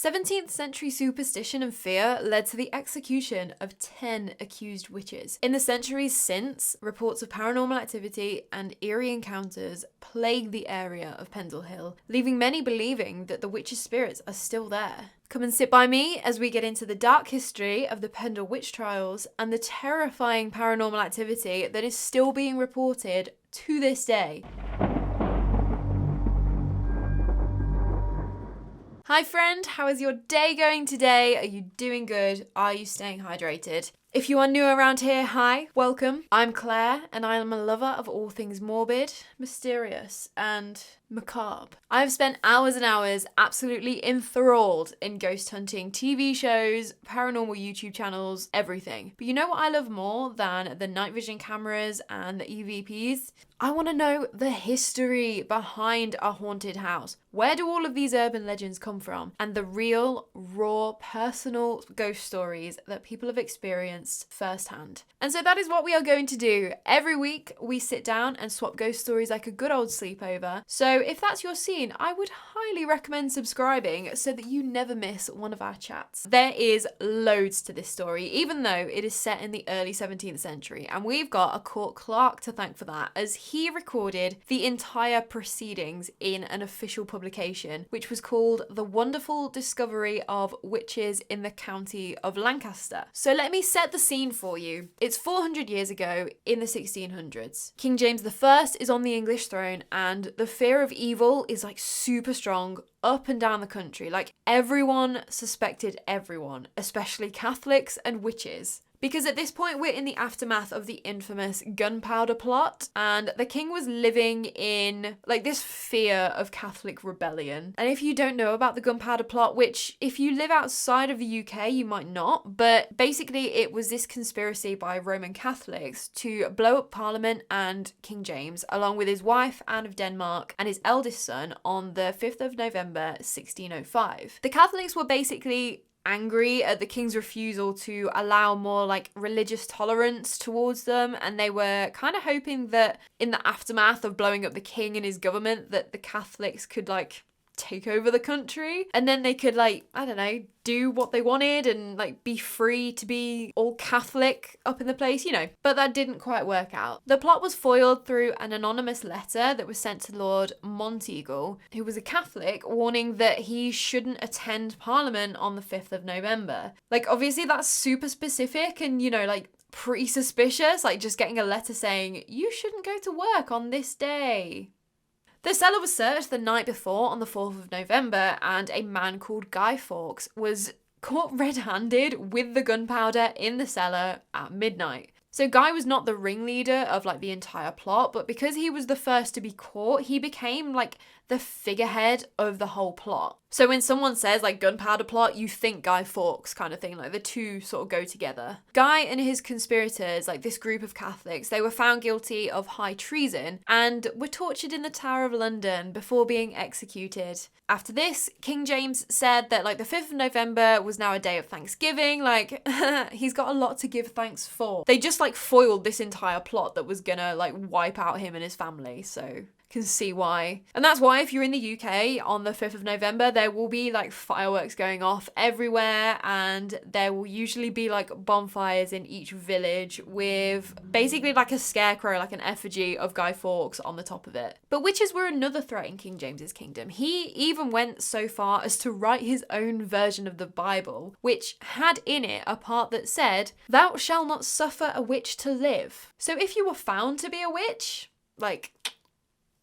17th century superstition and fear led to the execution of 10 accused witches. In the centuries since, reports of paranormal activity and eerie encounters plague the area of Pendle Hill, leaving many believing that the witches' spirits are still there. Come and sit by me as we get into the dark history of the Pendle Witch Trials and the terrifying paranormal activity that is still being reported to this day. Hi friend, how is your day going today? Are you doing good? Are you staying hydrated? If you are new around here, hi, welcome. I'm Claire and I am a lover of all things morbid, mysterious and macabre. I have spent hours and hours absolutely enthralled in ghost hunting TV shows, paranormal YouTube channels, everything. But you know what I love more than the night vision cameras and the EVPs? I want to know the history behind a haunted house. Where do all of these urban legends come from? And the real, raw, personal ghost stories that people have experienced firsthand. And so that is what we are going to do. Every week we sit down and swap ghost stories like a good old sleepover. So if that's your scene, I would highly recommend subscribing so that you never miss one of our chats. There is loads to this story, even though it is set in the early 17th century. And we've got a court clerk to thank for that, as he recorded the entire proceedings in an official publication, which was called The Wonderful Discovery of Witches in the County of Lancaster. So let me set the scene for you. It's 400 years ago in the 1600s. King James I is on the English throne and the fear of evil is like super strong up and down the country. Like everyone suspected everyone, especially Catholics and witches. Because at this point, we're in the aftermath of the infamous gunpowder plot, and the king was living in like this fear of Catholic rebellion. And if you don't know about the gunpowder plot, which if you live outside of the UK, you might not, but basically it was this conspiracy by Roman Catholics to blow up Parliament and King James, along with his wife, Anne of Denmark, and his eldest son on the 5th of November, 1605. The Catholics were basically angry at the king's refusal to allow more like religious tolerance towards them, and they were kind of hoping that in the aftermath of blowing up the king and his government that the Catholics could like take over the country and then they could like, I don't know, do what they wanted and like be free to be all Catholic up in the place, you know. But that didn't quite work out. The plot was foiled through an anonymous letter that was sent to Lord Monteagle, who was a Catholic, warning that he shouldn't attend Parliament on the 5th of November. Like obviously that's super specific and, you know, like pretty suspicious, like just getting a letter saying you shouldn't go to work on this day. The cellar was searched the night before on the 4th of November, and a man called Guy Fawkes was caught red-handed with the gunpowder in the cellar at midnight. So Guy was not the ringleader of like the entire plot, but because he was the first to be caught, he became like the figurehead of the whole plot. So when someone says like gunpowder plot, you think Guy Fawkes kind of thing, like the two sort of go together. Guy and his conspirators, like this group of Catholics, they were found guilty of high treason and were tortured in the Tower of London before being executed. After this, King James said that like the 5th of November was now a day of Thanksgiving, like he's got a lot to give thanks for. They just like foiled this entire plot that was gonna like wipe out him and his family, so can see why. And that's why if you're in the UK on the 5th of November, there will be like fireworks going off everywhere, and there will usually be like bonfires in each village with basically like a scarecrow, like an effigy of Guy Fawkes on the top of it. But witches were another threat in King James's kingdom. He even went so far as to write his own version of the Bible, which had in it a part that said, "Thou shalt not suffer a witch to live." So if you were found to be a witch, like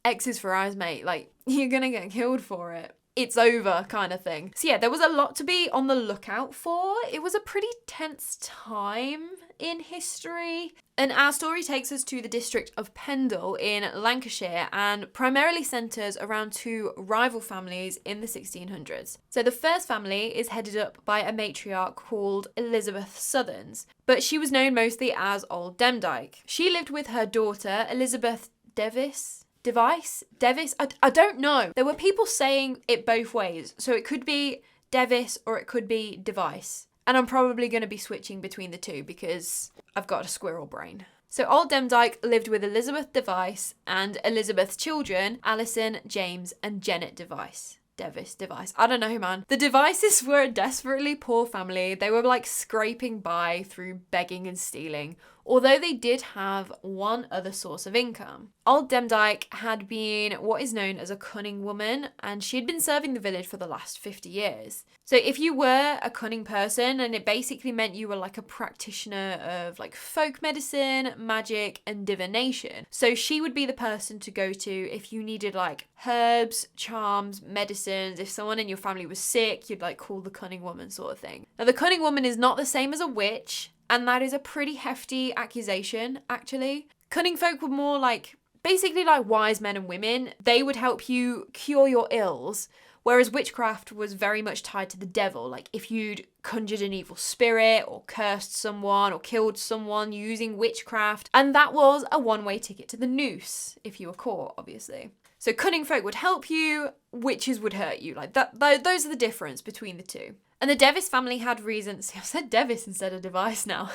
X's for eyes, mate. Like, you're gonna get killed for it. It's over kind of thing. So yeah, there was a lot to be on the lookout for. It was a pretty tense time in history. And our story takes us to the district of Pendle in Lancashire and primarily centres around two rival families in the 1600s. So the first family is headed up by a matriarch called Elizabeth Southerns, but she was known mostly as Old Demdike. She lived with her daughter, Elizabeth Devis, I don't know. There were people saying it both ways. So it could be Devis or it could be Device. And I'm probably going to be switching between the two because I've got a squirrel brain. So Old Demdike lived with Elizabeth Device and Elizabeth's children, Alison, James and Janet Device. device. I don't know, man. The Devices were a desperately poor family. They were like scraping by through begging and stealing, although they did have one other source of income. Old Demdike had been what is known as a cunning woman, and she had been serving the village for the last 50 years. So if you were a cunning person, and it basically meant you were like a practitioner of like folk medicine, magic, and divination. So she would be the person to go to if you needed like herbs, charms, medicines. If someone in your family was sick, you'd like call the cunning woman sort of thing. Now the cunning woman is not the same as a witch, and that is a pretty hefty accusation, actually. Cunning folk were more like, basically like wise men and women. They would help you cure your ills, whereas witchcraft was very much tied to the devil. Like if you'd conjured an evil spirit or cursed someone or killed someone using witchcraft. And that was a one-way ticket to the noose, if you were caught, obviously. So cunning folk would help you, witches would hurt you. Like that, those are the difference between the two. And the Devis family had reasons. I've said Devis instead of Device now.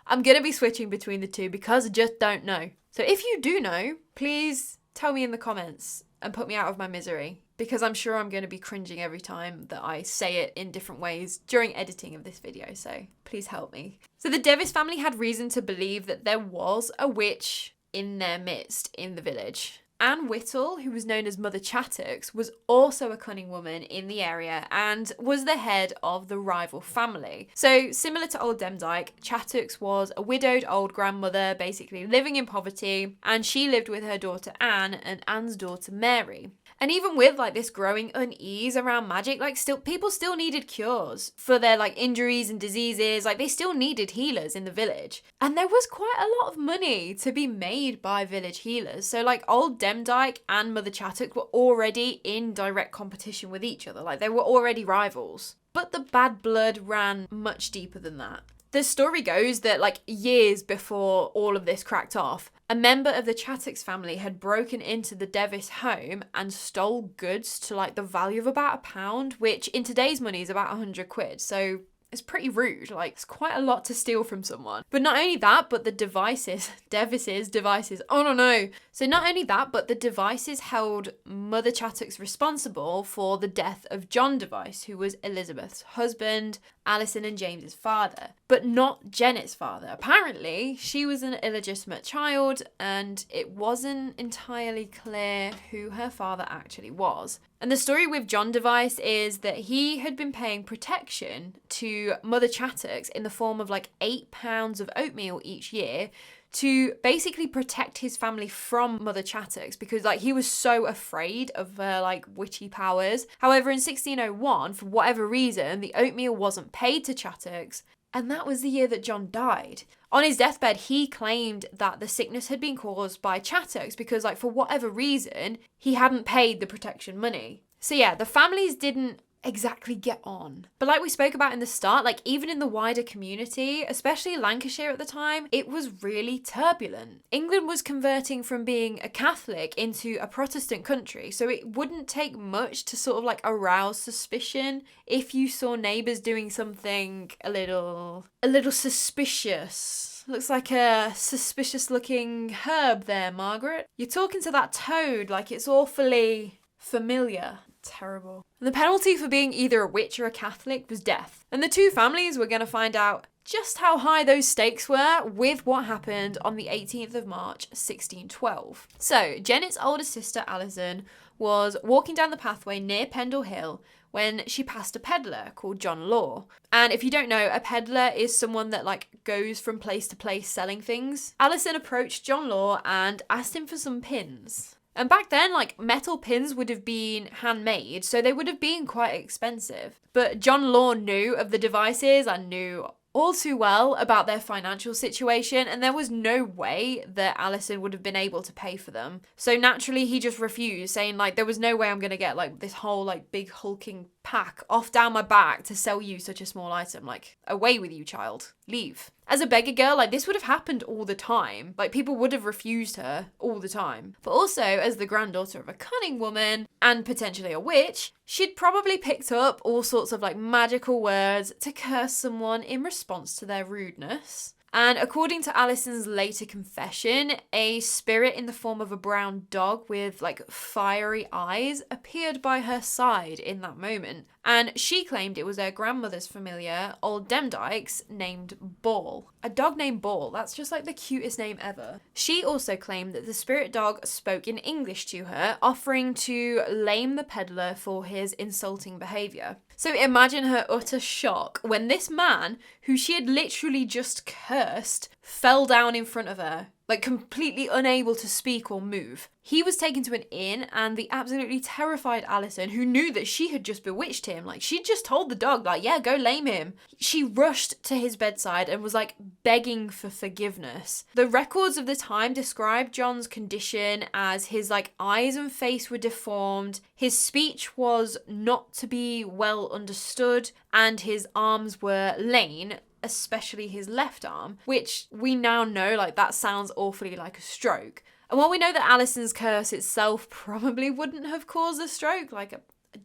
I'm going to be switching between the two because I just don't know. So if you do know, please tell me in the comments and put me out of my misery, because I'm sure I'm going to be cringing every time that I say it in different ways during editing of this video. So please help me. So the Devis family had reason to believe that there was a witch in their midst in the village. Anne Whittle, who was known as Mother Chattox, was also a cunning woman in the area and was the head of the rival family. So similar to old Demdike, Chattox was a widowed old grandmother, basically living in poverty, and she lived with her daughter Anne and Anne's daughter Mary. And even with like this growing unease around magic, like people still needed cures for their like injuries and diseases. Like they still needed healers in the village. And there was quite a lot of money to be made by village healers. So like old Demdike and Mother Chattox were already in direct competition with each other. Like they were already rivals. But the bad blood ran much deeper than that. The story goes that like years before all of this cracked off, a member of the Chattox family had broken into the Devis home and stole goods to like the value of about £1, which in today's money is about 100 quid. So it's pretty rude. Like it's quite a lot to steal from someone. But not only that, but the devices. Oh no. So not only that, but the Devices held Mother Chattox responsible for the death of John Device, who was Elizabeth's husband, Alison and James's father, but not Janet's father. Apparently, she was an illegitimate child, and it wasn't entirely clear who her father actually was. And the story with John Device is that he had been paying protection to Mother Chattox in the form of like £8 of oatmeal each year to basically protect his family from Mother Chattox, because like he was so afraid of her like witchy powers. However, in 1601, for whatever reason, the oatmeal wasn't paid to Chattox, and that was the year that John died. On his deathbed, he claimed that the sickness had been caused by Chattox because like for whatever reason, he hadn't paid the protection money. So yeah, the families didn't exactly get on. But like we spoke about in the start, like even in the wider community, especially Lancashire at the time, it was really turbulent. England was converting from being a Catholic into a Protestant country, so it wouldn't take much to sort of like arouse suspicion if you saw neighbours doing something a little suspicious. Looks like a suspicious looking herb there, Margaret. You're talking to that toad like it's awfully familiar. Terrible. And the penalty for being either a witch or a Catholic was death. And the two families were going to find out just how high those stakes were with what happened on the 18th of March, 1612. So, Janet's older sister, Alison, was walking down the pathway near Pendle Hill when she passed a peddler called John Law. And if you don't know, a peddler is someone that like goes from place to place selling things. Alison approached John Law and asked him for some pins. And back then, like, metal pins would have been handmade, so they would have been quite expensive. But John Law knew of the Devices and knew all too well about their financial situation, and there was no way that Alison would have been able to pay for them. So naturally, he just refused, saying, like, there was no way I'm going to get, like, this whole, like, big hulking pack off down my back to sell you such a small item. Like, away with you, child. Leave. As a beggar girl, like, this would have happened all the time. Like, people would have refused her all the time. But also, as the granddaughter of a cunning woman, and potentially a witch, she'd probably picked up all sorts of, like, magical words to curse someone in response to their rudeness. And according to Alison's later confession, a spirit in the form of a brown dog with like fiery eyes appeared by her side in that moment. And she claimed it was her grandmother's familiar, old Demdike's, named Ball. A dog named Ball, that's just like the cutest name ever. She also claimed that the spirit dog spoke in English to her, offering to lame the peddler for his insulting behaviour. So imagine her utter shock when this man, who she had literally just cursed, fell down in front of her, like completely unable to speak or move. He was taken to an inn, and the absolutely terrified Alison, who knew that she had just bewitched him, like she'd just told the dog, like, yeah, go lame him. She rushed to his bedside and was like begging for forgiveness. The records of the time described John's condition as his like eyes and face were deformed, his speech was not to be well understood, and his arms were lame, especially his left arm, which we now know like that sounds awfully like a stroke. And while we know that Alison's curse itself probably wouldn't have caused a stroke, like I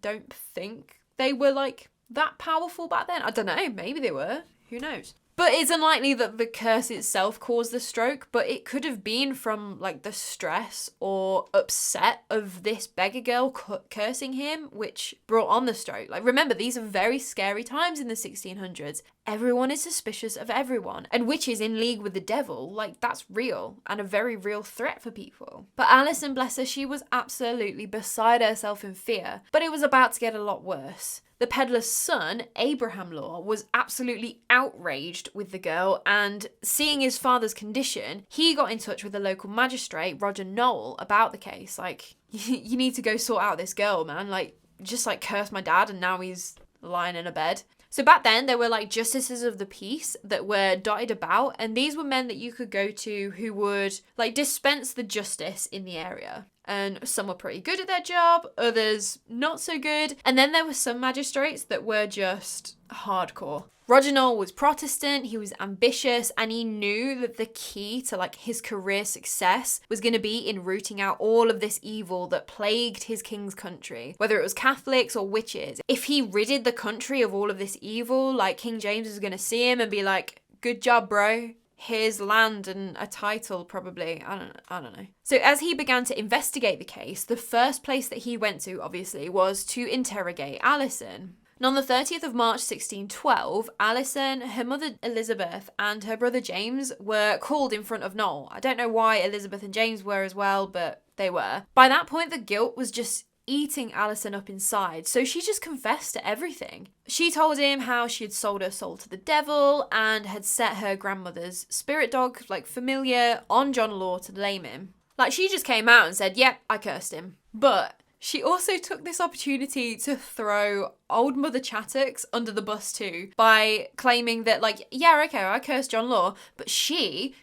don't think they were like that powerful back then. I don't know, maybe they were, who knows. But it's unlikely that the curse itself caused the stroke, but it could have been from like the stress or upset of this beggar girl cursing him, which brought on the stroke. Like remember, these are very scary times in the 1600s. Everyone is suspicious of everyone, and witches in league with the devil, like that's real and a very real threat for people. But Alison, bless her, she was absolutely beside herself in fear, but it was about to get a lot worse. The peddler's son, Abraham Law, was absolutely outraged with the girl, and seeing his father's condition, he got in touch with the local magistrate, Roger Knoll, about the case. Like, you need to go sort out this girl, man. Like, just like curse my dad and now he's lying in a bed. So back then, there were like justices of the peace that were dotted about, and these were men that you could go to who would like dispense the justice in the area. And some were pretty good at their job, others not so good. And then there were some magistrates that were just hardcore. Roger Knoll was Protestant, he was ambitious, and he knew that the key to like his career success was going to be in rooting out all of this evil that plagued his king's country, whether it was Catholics or witches. If he ridded the country of all of this evil, like King James was going to see him and be like, good job, bro. Here's land and a title, probably. I don't know. So as he began to investigate the case, the first place that he went to, obviously, was to interrogate Alison. And on the 30th of March 1612, Alison, her mother Elizabeth, and her brother James were called in front of Knoll. I don't know why Elizabeth and James were as well, but they were. By that point, the guilt was just eating Alison up inside, so she just confessed to everything. She told him how she had sold her soul to the devil and had set her grandmother's spirit dog, like familiar, on John Law to lame him. Like, she just came out and said, yep, I cursed him. But she also took this opportunity to throw old Mother Chattox under the bus too, by claiming that, like, yeah, okay, I cursed John Law, but she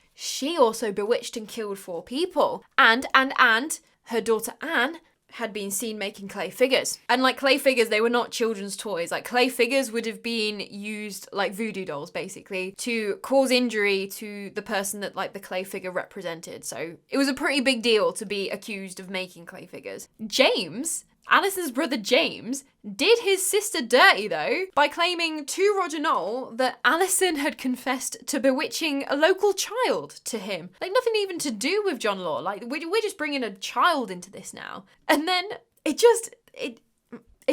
also bewitched and killed 4 people. And her daughter Anne had been seen making clay figures. And like clay figures, they were not children's toys. Like clay figures would have been used like voodoo dolls, basically, to cause injury to the person that like the clay figure represented. So it was a pretty big deal to be accused of making clay figures. James, Alison's brother James, did his sister dirty though by claiming to Roger Knoll that Alison had confessed to bewitching a local child to him. Like nothing even to do with John Law. Like we're just bringing a child into this now. And then it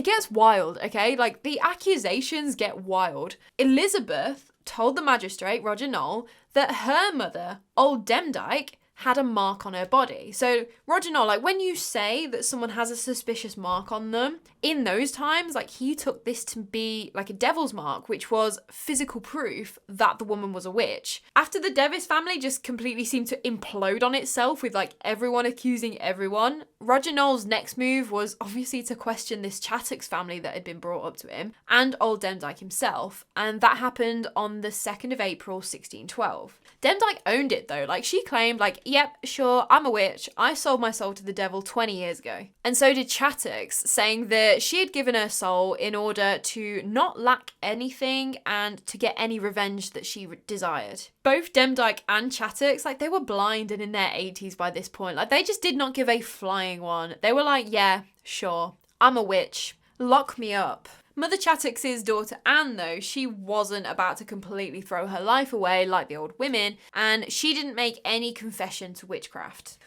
gets wild, okay? Like the accusations get wild. Elizabeth told the magistrate, Roger Knoll, that her mother, old Demdike, had a mark on her body. So Roger Knoll, like when you say that someone has a suspicious mark on them, in those times, like he took this to be like a devil's mark, which was physical proof that the woman was a witch. After the Devis family just completely seemed to implode on itself with like everyone accusing everyone, Roger Knoll's next move was obviously to question this Chattox family that had been brought up to him and old Demdike himself. And that happened on the 2nd of April, 1612. Demdike owned it though. Like she claimed like, yep, sure, I'm a witch. I sold my soul to the devil 20 years ago. And so did Chattox, saying that she had given her soul in order to not lack anything and to get any revenge that she desired. Both Demdike and Chattox, like they were blind and in their 80s by this point. Like they just did not give a flying one. They were like, yeah, sure, I'm a witch. Lock me up. Mother Chattox's daughter Anne, though, she wasn't about to completely throw her life away like the old women, and she didn't make any confession to witchcraft.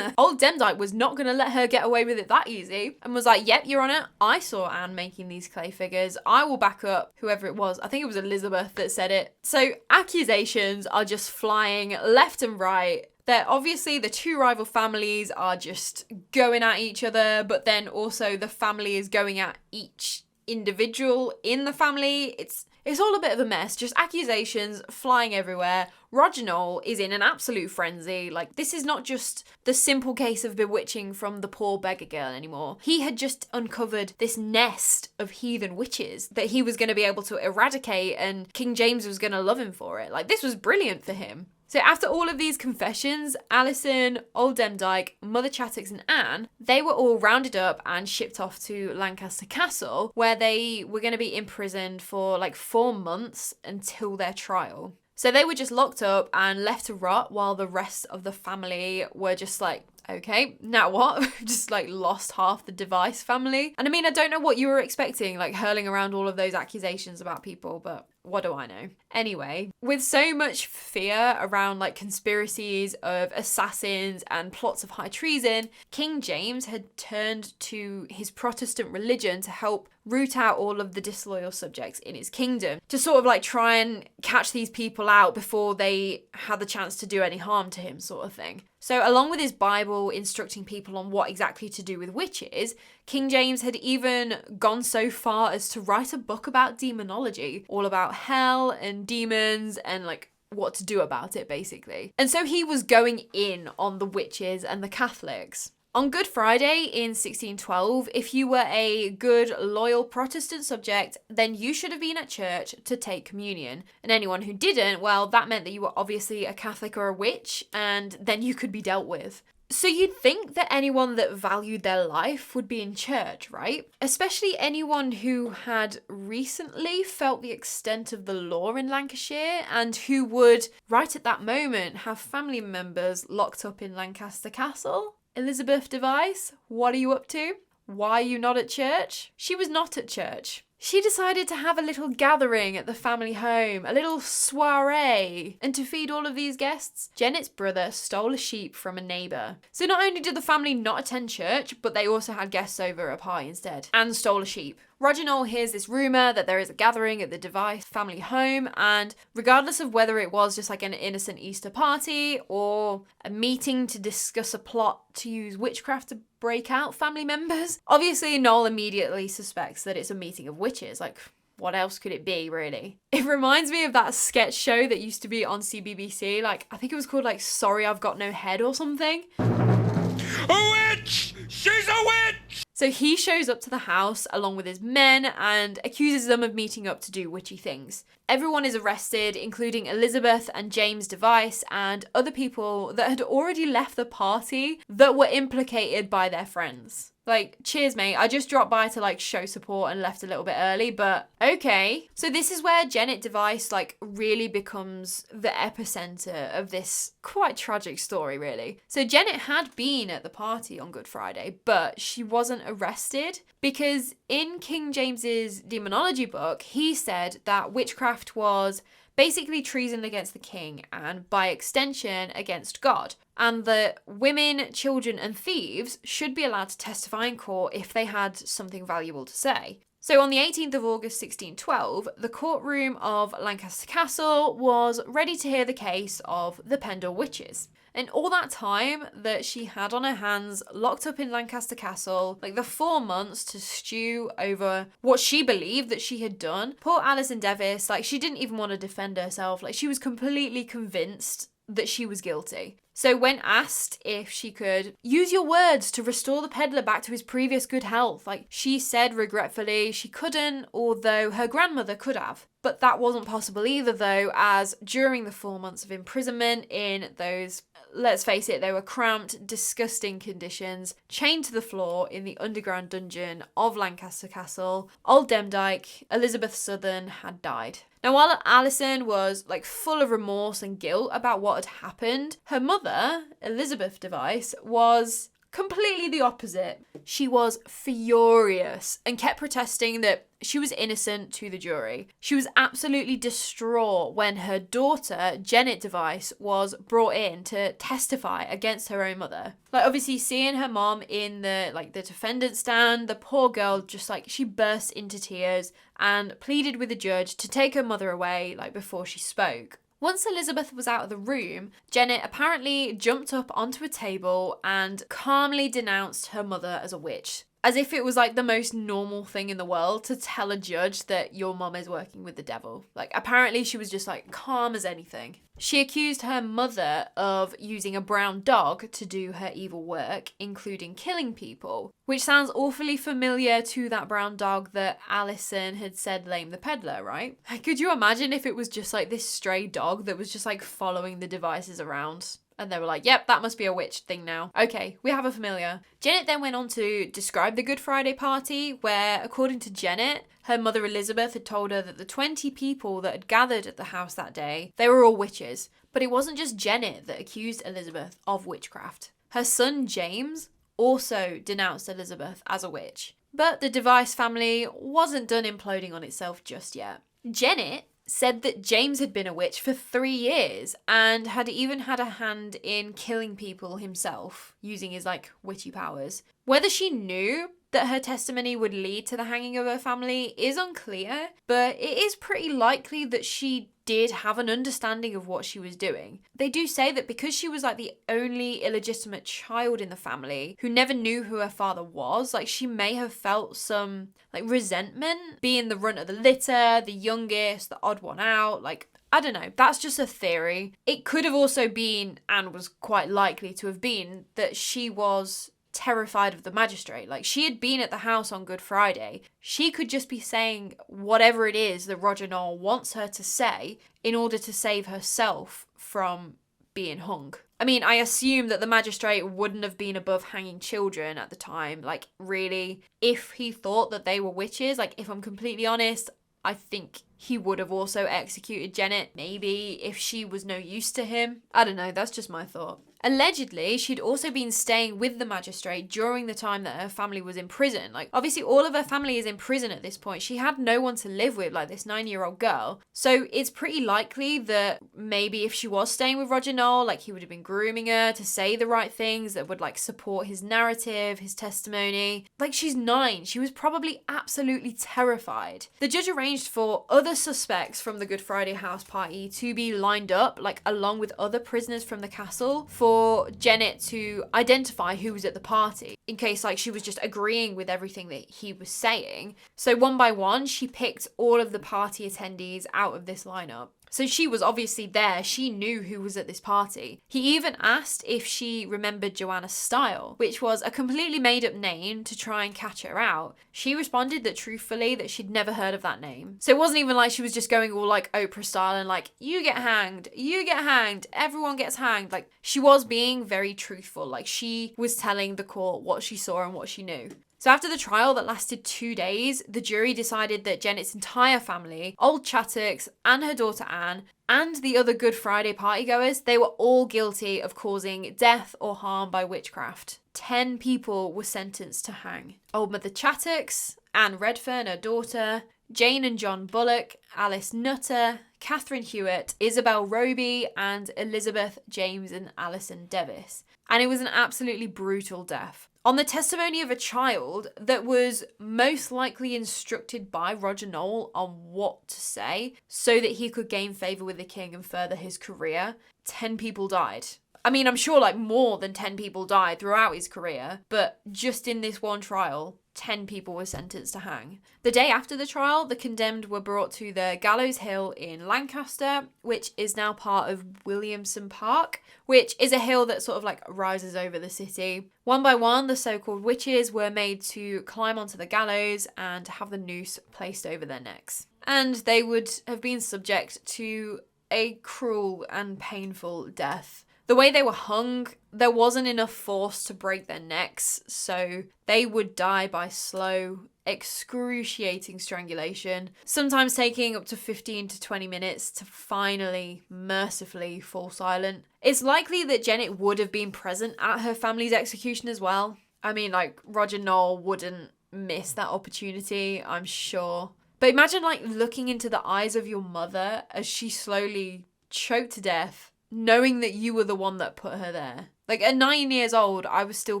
Old Demdike was not going to let her get away with it that easy, and was like, yep, Your Honour, I saw Anne making these clay figures. I will back up whoever it was. I think it was Elizabeth that said it. So accusations are just flying left and right. They're obviously, the two rival families are just going at each other, but then also the family is going at each individual in the family. It's all a bit of a mess, just accusations flying everywhere. Roger Knoll is in an absolute frenzy. Like, this is not just the simple case of bewitching from the poor beggar girl anymore. He had just uncovered this nest of heathen witches that he was going to be able to eradicate, and King James was going to love him for it. Like, this was brilliant for him. So after all of these confessions, Alison, Old Demdike, Mother Chattox and Anne, they were all rounded up and shipped off to Lancaster Castle, where they were going to be imprisoned for like 4 months until their trial. So they were just locked up and left to rot while the rest of the family were just like, okay, now what? We've just like lost half the Device family. And I mean, I don't know what you were expecting, like hurling around all of those accusations about people, but what do I know? Anyway, with so much fear around like conspiracies of assassins and plots of high treason, King James had turned to his Protestant religion to help root out all of the disloyal subjects in his kingdom, to sort of like try and catch these people out before they had the chance to do any harm to him, sort of thing. So along with his Bible instructing people on what exactly to do with witches, King James had even gone so far as to write a book about demonology, all about hell and demons and like what to do about it, basically. And so he was going in on the witches and the Catholics. On Good Friday in 1612, if you were a good, loyal Protestant subject, then you should have been at church to take communion. And anyone who didn't, well, that meant that you were obviously a Catholic or a witch, and then you could be dealt with. So you'd think that anyone that valued their life would be in church, right? Especially anyone who had recently felt the extent of the law in Lancashire and who would, right at that moment, have family members locked up in Lancaster Castle. Elizabeth Device, what are you up to? Why are you not at church? She was not at church. She decided to have a little gathering at the family home, a little soiree. And to feed all of these guests, Janet's brother stole a sheep from a neighbour. So not only did the family not attend church, but they also had guests over a pie instead, and stole a sheep. Roger Knoll hears this rumour that there is a gathering at the Device family home, and regardless of whether it was just like an innocent Easter party or a meeting to discuss a plot to use witchcraft to break out family members, obviously Knoll immediately suspects that it's a meeting of witches. Like, what else could it be, really? It reminds me of that sketch show that used to be on CBBC. Like, I think it was called like Sorry I've Got No Head or something. A witch! She's a witch! So he shows up to the house along with his men and accuses them of meeting up to do witchy things. Everyone is arrested, including Elizabeth and James Device and other people that had already left the party that were implicated by their friends. Like, cheers, mate. I just dropped by to, like, show support and left a little bit early, but okay. So this is where Janet Device, like, really becomes the epicenter of this quite tragic story, really. So Janet had been at the party on Good Friday, but she wasn't arrested because in King James's demonology book, he said that witchcraft was basically treason against the king and, by extension, against God. And that women, children and thieves should be allowed to testify in court if they had something valuable to say. So on the 18th of August 1612, the courtroom of Lancaster Castle was ready to hear the case of the Pendle Witches. And all that time that she had on her hands, locked up in Lancaster Castle, like the 4 months to stew over what she believed that she had done, poor Alison Device, like she didn't even want to defend herself. Like she was completely convinced that she was guilty. So when asked if she could use your words to restore the peddler back to his previous good health, like she said regretfully she couldn't, although her grandmother could have. But that wasn't possible either though, as during the 4 months of imprisonment in those, let's face it, they were cramped, disgusting conditions, chained to the floor in the underground dungeon of Lancaster Castle, Old Demdike, Elizabeth Southern, had died. Now, while Alison was like full of remorse and guilt about what had happened, her mother, Elizabeth Device, was completely the opposite. She was furious and kept protesting that she was innocent to the jury. She was absolutely distraught when her daughter, Janet Device, was brought in to testify against her own mother. Like, obviously seeing her mom in the defendant stand, the poor girl just she burst into tears and pleaded with the judge to take her mother away, before she spoke. Once Elizabeth was out of the room, Janet apparently jumped up onto a table and calmly denounced her mother as a witch. As if it was the most normal thing in the world to tell a judge that your mom is working with the devil. Apparently she was just calm as anything. She accused her mother of using a brown dog to do her evil work, including killing people, which sounds awfully familiar to that brown dog that Alison had said lamed the peddler, right? Could you imagine if it was just this stray dog that was just following the Devices around? And they were like, yep, that must be a witch thing now. Okay, we have a familiar. Janet then went on to describe the Good Friday party, where, according to Janet, her mother Elizabeth had told her that the 20 people that had gathered at the house that day, they were all witches. But it wasn't just Janet that accused Elizabeth of witchcraft. Her son James also denounced Elizabeth as a witch. But the Device family wasn't done imploding on itself just yet. Janet said that James had been a witch for 3 years and had even had a hand in killing people himself using his witchy powers. Whether she knew that her testimony would lead to the hanging of her family is unclear, but it is pretty likely that she did have an understanding of what she was doing. They do say that because she was the only illegitimate child in the family who never knew who her father was, she may have felt some resentment, being the runt of the litter, the youngest, the odd one out, I don't know, that's just a theory. It could have also been, and was quite likely to have been, that she was terrified of the magistrate. She had been at the house on Good Friday. She could just be saying whatever it is that Roger Knoll wants her to say in order to save herself from being hung. I mean, I assume that the magistrate wouldn't have been above hanging children at the time. Really, if he thought that they were witches, if I'm completely honest, I think he would have also executed Janet, maybe, if she was no use to him. I don't know, that's just my thought. Allegedly, she'd also been staying with the magistrate during the time that her family was in prison. Obviously, all of her family is in prison at this point. She had no one to live with, this 9-year-old girl. So it's pretty likely that maybe if she was staying with Roger Knoll, he would have been grooming her to say the right things that would, support his narrative, his testimony. She's 9. She was probably absolutely terrified. The judge arranged for other suspects from the Good Friday house party to be lined up, along with other prisoners from the castle, for Janet to identify who was at the party, in case she was just agreeing with everything that he was saying. So one by one, she picked all of the party attendees out of this lineup. So she was obviously there. She knew who was at this party. He even asked if she remembered Joanna Style, which was a completely made up name to try and catch her out. She responded that truthfully that she'd never heard of that name. So it wasn't even she was just going all Oprah style and you get hanged, everyone gets hanged. She was being very truthful. She was telling the court what she saw and what she knew. So after the trial that lasted 2 days, the jury decided that Janet's entire family, old Chattocks and her daughter Anne, and the other Good Friday partygoers, they were all guilty of causing death or harm by witchcraft. 10 people were sentenced to hang. Old Mother Chattocks, Anne Redfern, her daughter, Jane and John Bullock, Alice Nutter, Catherine Hewitt, Isabel Roby, and Elizabeth, James and Alison Devis. And it was an absolutely brutal death. On the testimony of a child that was most likely instructed by Roger Knoll on what to say so that he could gain favour with the king and further his career, 10 people died. I mean, I'm sure more than 10 people died throughout his career, but just in this one trial, 10 people were sentenced to hang. The day after the trial, the condemned were brought to the Gallows Hill in Lancaster, which is now part of Williamson Park, which is a hill that sort of rises over the city. One by one, the so-called witches were made to climb onto the gallows and have the noose placed over their necks. And they would have been subject to a cruel and painful death The way they were hung, there wasn't enough force to break their necks, so they would die by slow, excruciating strangulation, sometimes taking up to 15 to 20 minutes to finally, mercifully fall silent. It's likely that Janet would have been present at her family's execution as well. I mean, like, Roger Knoll wouldn't miss that opportunity, I'm sure. But imagine, like, looking into the eyes of your mother as she slowly choked to death, knowing that you were the one that put her there. Like, at 9 years old, I was still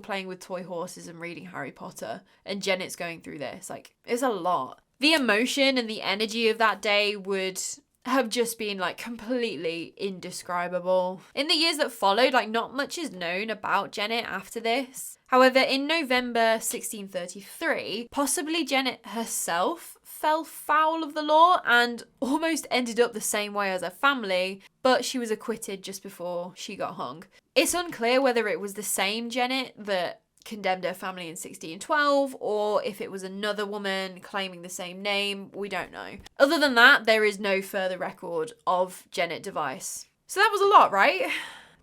playing with toy horses and reading Harry Potter, and Janet's going through this. Like, it's a lot. The emotion and the energy of that day would have just been, like, completely indescribable. In the years that followed, like, not much is known about Janet after this. However, in November 1633, possibly Janet herself fell foul of the law and almost ended up the same way as her family, but she was acquitted just before she got hung. It's unclear whether it was the same Janet that condemned her family in 1612 or if it was another woman claiming the same name. We don't know. Other than that, there is no further record of Janet Device. So that was a lot, right?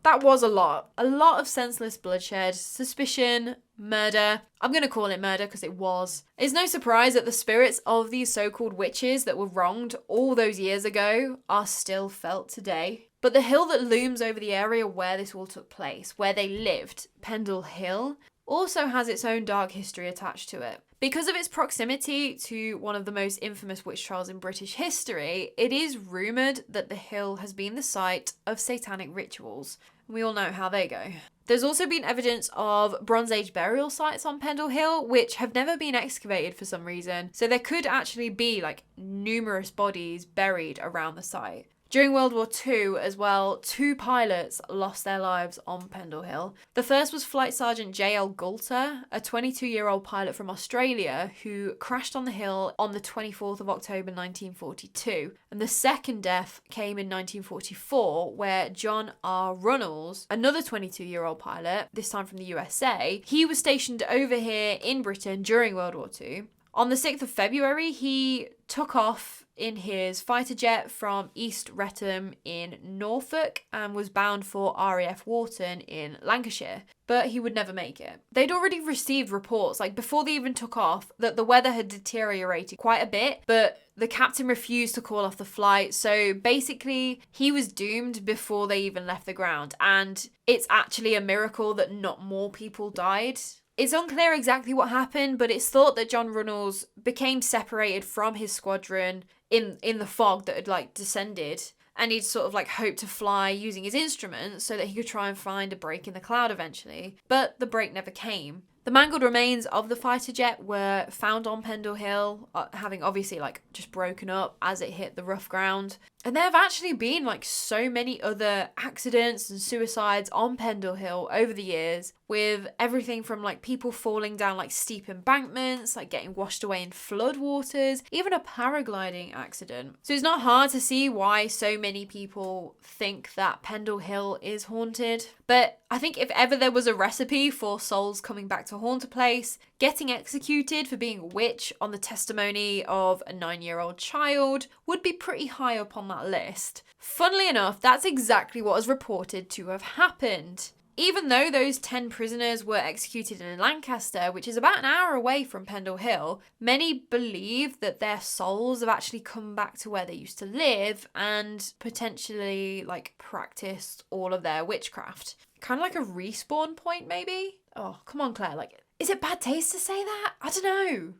That was a lot. A lot of senseless bloodshed, suspicion, murder. I'm going to call it murder because it was. It's no surprise that the spirits of these so-called witches that were wronged all those years ago are still felt today. But the hill that looms over the area where this all took place, where they lived, Pendle Hill, also has its own dark history attached to it. Because of its proximity to one of the most infamous witch trials in British history, it is rumoured that the hill has been the site of satanic rituals. We all know how they go. There's also been evidence of Bronze Age burial sites on Pendle Hill, which have never been excavated for some reason. So there could actually be like numerous bodies buried around the site. During World War II as well, 2 pilots lost their lives on Pendle Hill. The first was Flight Sergeant J.L. Goulter, a 22-year-old pilot from Australia who crashed on the hill on the 24th of October 1942. And the second death came in 1944, where John R. Runnels, another 22-year-old pilot, this time from the USA, he was stationed over here in Britain during World War II. On the 6th of February, he took off in his fighter jet from East Wretham in Norfolk and was bound for RAF Wharton in Lancashire, but he would never make it. They'd already received reports, like before they even took off, that the weather had deteriorated quite a bit, but the captain refused to call off the flight, so basically he was doomed before they even left the ground, and it's actually a miracle that not more people died. It's unclear exactly what happened, but it's thought that John Runnels became separated from his squadron in the fog that had like descended, and he'd sort of like hoped to fly using his instruments so that he could try and find a break in the cloud eventually, but the break never came. The mangled remains of the fighter jet were found on Pendle Hill, having obviously like just broken up as it hit the rough ground. And there have actually been like so many other accidents and suicides on Pendle Hill over the years, with everything from like people falling down like steep embankments, like getting washed away in flood waters, even a paragliding accident. So it's not hard to see why so many people think that Pendle Hill is haunted. But I think if ever there was a recipe for souls coming back to haunt a place, getting executed for being a witch on the testimony of a 9-year-old child would be pretty high up on that list. Funnily enough, that's exactly what is reported to have happened. Even though those 10 prisoners were executed in Lancaster, which is about an hour away from Pendle Hill, many believe that their souls have actually come back to where they used to live and potentially like practiced all of their witchcraft. Kind of like a respawn point, maybe? Oh, come on, Claire. Like, is it bad taste to say that? I don't know.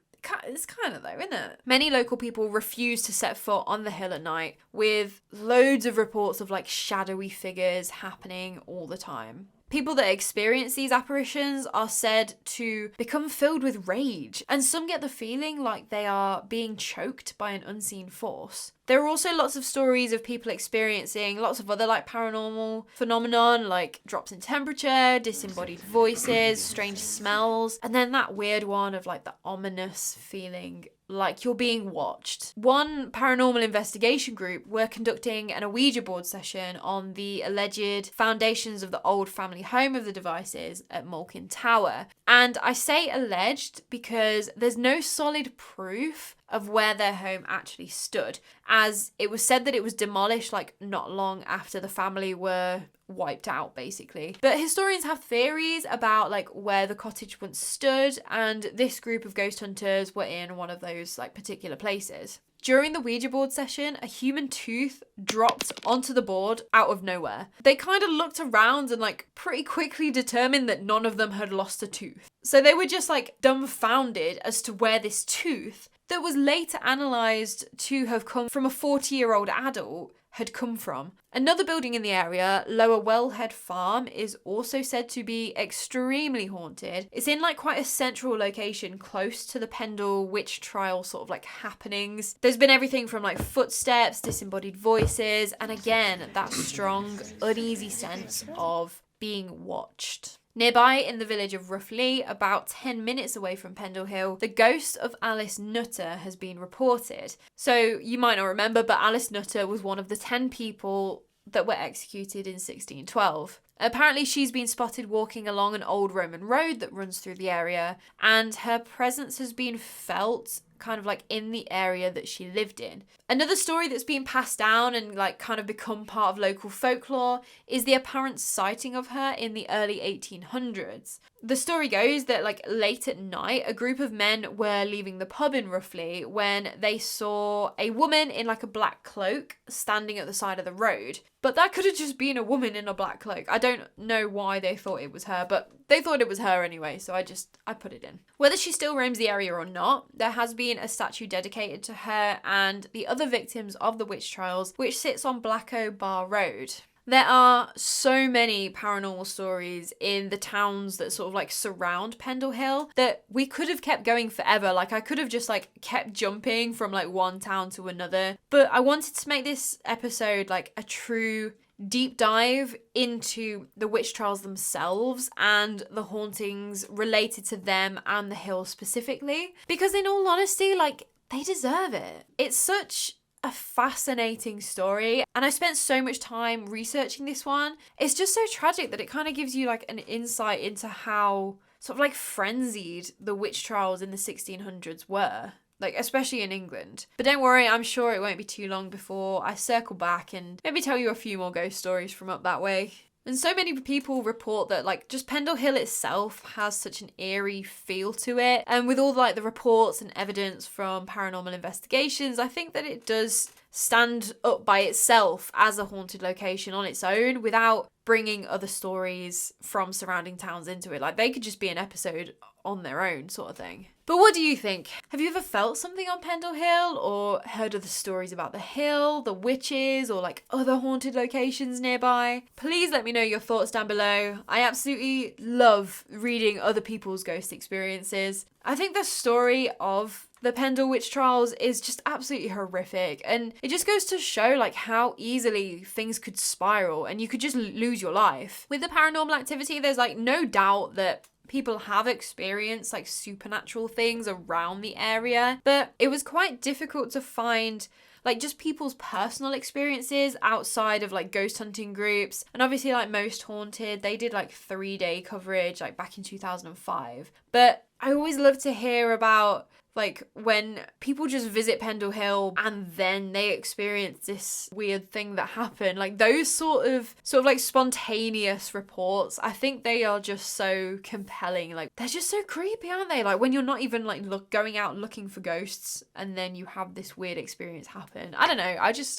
It's kind of though, isn't it? Many local people refuse to set foot on the hill at night, with loads of reports of like shadowy figures happening all the time. People that experience these apparitions are said to become filled with rage, and some get the feeling like they are being choked by an unseen force. There are also lots of stories of people experiencing lots of other like paranormal phenomenon, like drops in temperature, disembodied voices, strange smells, and then that weird one of like the ominous feeling like you're being watched. One paranormal investigation group were conducting an Ouija board session on the alleged foundations of the old family home of the Devices at Malkin Tower. And I say alleged because there's no solid proof of where their home actually stood, as it was said that it was demolished like not long after the family were wiped out, basically. But historians have theories about like where the cottage once stood, and this group of ghost hunters were in one of those like particular places. During the Ouija board session, a human tooth dropped onto the board out of nowhere. They kind of looked around and like pretty quickly determined that none of them had lost a tooth. So they were just like dumbfounded as to where this tooth, that was later analysed to have come from a 40-year-old adult, had come from. Another building in the area, Lower Wellhead Farm, is also said to be extremely haunted. It's in like quite a central location close to the Pendle Witch Trial sort of like happenings. There's been everything from like footsteps, disembodied voices, and again, that strong, uneasy sense of being watched. Nearby, in the village of Roughly, about 10 minutes away from Pendle Hill, the ghost of Alice Nutter has been reported. So you might not remember, but Alice Nutter was one of the 10 people that were executed in 1612. Apparently she's been spotted walking along an old Roman road that runs through the area, and her presence has been felt kind of like in the area that she lived in. Another story that's been passed down and like kind of become part of local folklore is the apparent sighting of her in the early 1800s. The story goes that like late at night, a group of men were leaving the pub in Roughly when they saw a woman in like a black cloak standing at the side of the road. But that could have just been a woman in a black cloak. I don't know why they thought it was her, but they thought it was her anyway, so I put it in. Whether she still roams the area or not, there has been a statue dedicated to her and the other victims of the witch trials, which sits on Blacko Bar Road. There are so many paranormal stories in the towns that sort of like surround Pendle Hill that we could have kept going forever. Like I could have just like kept jumping from like one town to another. But I wanted to make this episode like a true deep dive into the witch trials themselves and the hauntings related to them and the hill specifically. Because in all honesty, like they deserve it. It's such a fascinating story, and I spent so much time researching this one. It's just so tragic that it kind of gives you like an insight into how sort of like frenzied the witch trials in the 1600s were, like especially in England. But don't worry, I'm sure it won't be too long before I circle back and maybe tell you a few more ghost stories from up that way. And so many people report that like just Pendle Hill itself has such an eerie feel to it. And with all like the reports and evidence from paranormal investigations, I think that it does stand up by itself as a haunted location on its own without bringing other stories from surrounding towns into it. Like they could just be an episode on their own sort of thing. But what do you think? Have you ever felt something on Pendle Hill or heard of the stories about the hill, the witches, or like other haunted locations nearby? Please let me know your thoughts down below. I absolutely love reading other people's ghost experiences. I think the story of the Pendle Witch Trials is just absolutely horrific, and it just goes to show like how easily things could spiral and you could just lose your life. With the paranormal activity, there's like no doubt that people have experienced like supernatural things around the area, but it was quite difficult to find like just people's personal experiences outside of like ghost hunting groups. And obviously like Most Haunted, they did like 3-day coverage like back in 2005. But I always love to hear about like when people just visit Pendle Hill and then they experience this weird thing that happened. Like those sort of like spontaneous reports, I think they are just so compelling. Like they're just so creepy, aren't they? Like when you're not even like going out looking for ghosts and then you have this weird experience happen. I don't know.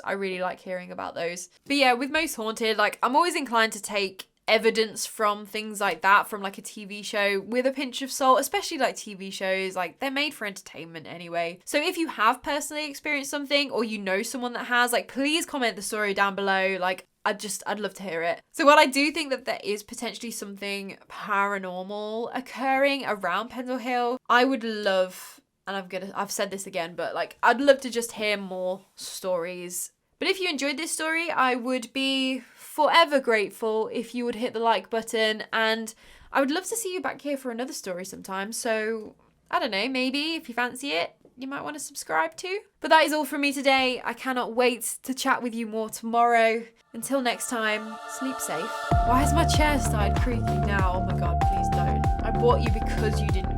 I really like hearing about those. But yeah, with Most Haunted, like I'm always inclined to take evidence from things like that from like a TV show with a pinch of salt, especially like TV shows, like they're made for entertainment anyway. So if you have personally experienced something or you know someone that has, like please comment the story down below. Like I'd love to hear it. So while I do think that there is potentially something paranormal occurring around Pendle Hill, I would love, and I've said this again, but like I'd love to just hear more stories. But if you enjoyed this story, I would be forever grateful if you would hit the like button, and I would love to see you back here for another story sometime. So I don't know, maybe if you fancy it, you might want to subscribe too. But that is all from me today. I cannot wait to chat with you more tomorrow. Until next time, sleep safe. Why has my chair started creaking now? Oh my god, please don't. I bought you because you didn't